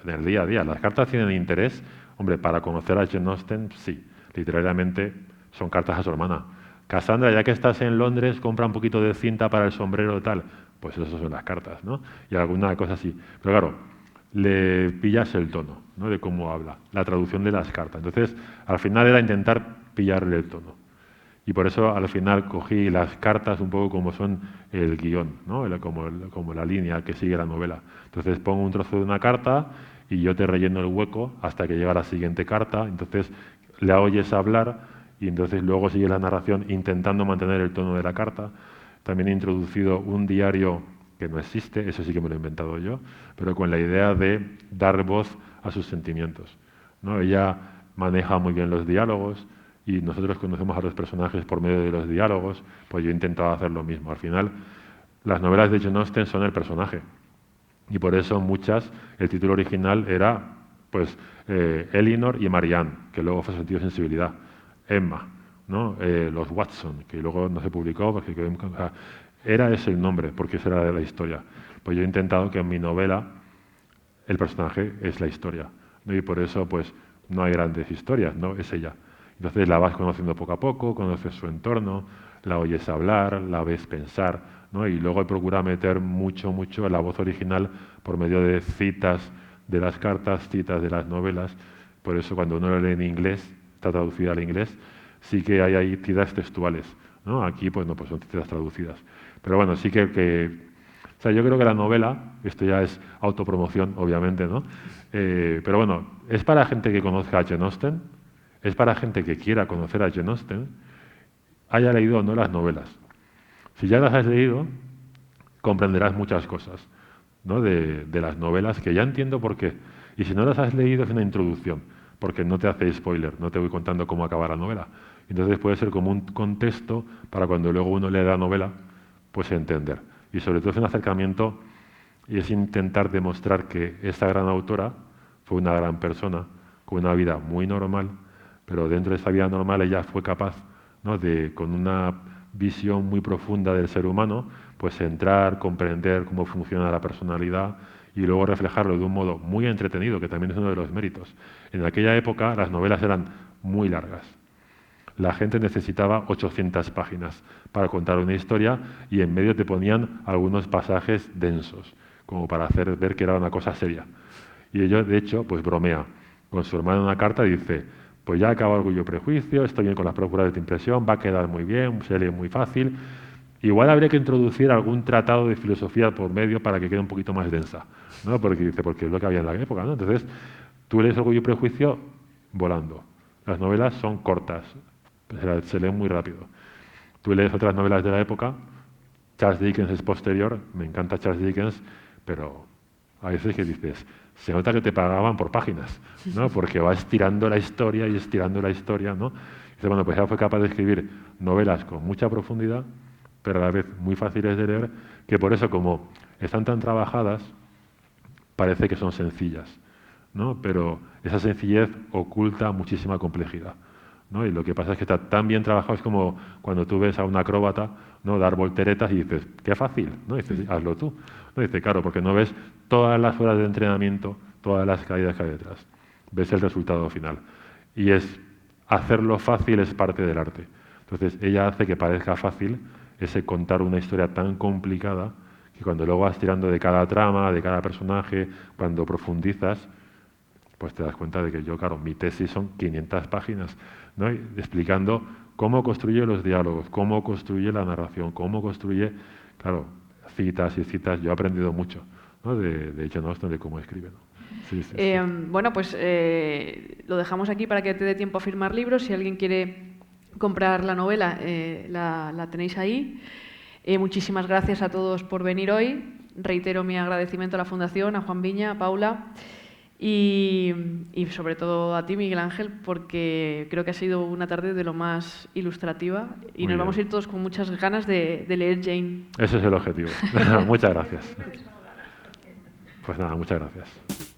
en el día a día. Las cartas tienen interés, hombre, para conocer a Jane Austen, sí, literariamente son cartas a su hermana. Cassandra, ya que estás en Londres, compra un poquito de cinta para el sombrero y tal. Pues eso son las cartas, ¿no? Y alguna cosa así. Pero claro, le pillas el tono, ¿no?, de cómo habla, la traducción de las cartas. Entonces, al final era intentar pillarle el tono. Y por eso al final cogí las cartas un poco como son el guión, ¿no? Como la línea que sigue la novela. Entonces pongo un trozo de una carta y yo te relleno el hueco hasta que llega la siguiente carta. Entonces la oyes hablar y entonces luego sigue la narración intentando mantener el tono de la carta. También he introducido un diario que no existe, eso sí que me lo he inventado yo, pero con la idea de dar voz a sus sentimientos, ¿no? Ella maneja muy bien los diálogos y nosotros conocemos a los personajes por medio de los diálogos, pues yo he intentado hacer lo mismo. Al final, las novelas de Jane Austen son el personaje y por eso muchas, el título original era Pues Elinor y Marianne, que luego fue Sentido de Sensibilidad. Emma, ¿no? Los Watson, que luego no se publicó porque era ese el nombre, porque esa era la historia. Pues yo he intentado que en mi novela el personaje es la historia, ¿no? Y por eso pues no hay grandes historias, ¿no? Es ella. Entonces la vas conociendo poco a poco, conoces su entorno, la oyes hablar, la ves pensar, ¿no? Y luego procura meter mucho la voz original por medio de citas de las cartas, citas de las novelas. Por eso cuando uno lo lee en inglés, está traducida al inglés, sí que hay ahí citas textuales, ¿no? Aquí pues no, pues son citas traducidas. Pero bueno, sí que o sea, yo creo que la novela, esto ya es autopromoción, obviamente, ¿no? Pero bueno, es para gente que conozca a Jane Austen, es para gente que quiera conocer a Jane Austen, haya leído o no las novelas. Si ya las has leído, comprenderás muchas cosas, ¿no? De las novelas, que ya entiendo por qué. Y si no las has leído, es una introducción, porque no te hace spoiler, no te voy contando cómo acaba la novela. Entonces puede ser como un contexto para cuando luego uno lee la novela, pues entender. Y sobre todo es un acercamiento y es intentar demostrar que esta gran autora fue una gran persona, con una vida muy normal, pero dentro de esa vida normal ella fue capaz, ¿no? de, con una visión muy profunda del ser humano, pues entrar, comprender cómo funciona la personalidad y luego reflejarlo de un modo muy entretenido, que también es uno de los méritos. En aquella época las novelas eran muy largas. La gente necesitaba 800 páginas para contar una historia y en medio te ponían algunos pasajes densos, como para hacer ver que era una cosa seria. Y ella, de hecho, pues bromea con su hermano en una carta y dice, pues ya acaba Orgullo y Prejuicio, estoy bien con las procuras de impresión, va a quedar muy bien, se lee muy fácil. Igual habría que introducir algún tratado de filosofía por medio para que quede un poquito más densa, ¿no? Porque dice, porque es lo que había en la época, ¿no? Entonces, tú lees Orgullo y Prejuicio volando. Las novelas son cortas, se leen muy rápido. Tú lees otras novelas de la época, Charles Dickens es posterior, me encanta Charles Dickens, pero a veces que dices, se nota que te pagaban por páginas, ¿no? Porque va estirando la historia y estirando la historia, ¿no? Dice, bueno, pues ella fue capaz de escribir novelas con mucha profundidad, pero a la vez muy fáciles de leer, que por eso, como están tan trabajadas, parece que son sencillas, ¿no? Pero esa sencillez oculta muchísima complejidad, ¿no? Y lo que pasa es que está tan bien trabajado, es como cuando tú ves a un acróbata, ¿no? dar volteretas y dices, qué fácil, ¿no? Y dices, hazlo tú. ¿No? Y dice, claro, porque no ves todas las horas de entrenamiento, todas las caídas que hay detrás. Ves el resultado final. Y es hacerlo fácil es parte del arte. Entonces, ella hace que parezca fácil ese contar una historia tan complicada que cuando luego vas tirando de cada trama, de cada personaje, cuando profundizas, pues te das cuenta de que yo, claro, mi tesis son 500 páginas, ¿no? Explicando cómo construye los diálogos, cómo construye la narración, cómo construye, claro, citas y citas. Yo he aprendido mucho, ¿no? de Jane Austen, de cómo escribe, ¿no? Sí, sí, sí. Bueno, pues lo dejamos aquí para que te dé tiempo a firmar libros. Si alguien quiere comprar la novela, la tenéis ahí. Muchísimas gracias a todos por venir hoy. Reitero mi agradecimiento a la Fundación, a Juan Viña, a Paula y sobre todo a ti, Miguel Ángel, porque creo que ha sido una tarde de lo más ilustrativa y Muy nos vamos a bien. ir todos con muchas ganas de leer Jane. Ese es el objetivo. Muchas gracias. Pues nada, muchas gracias.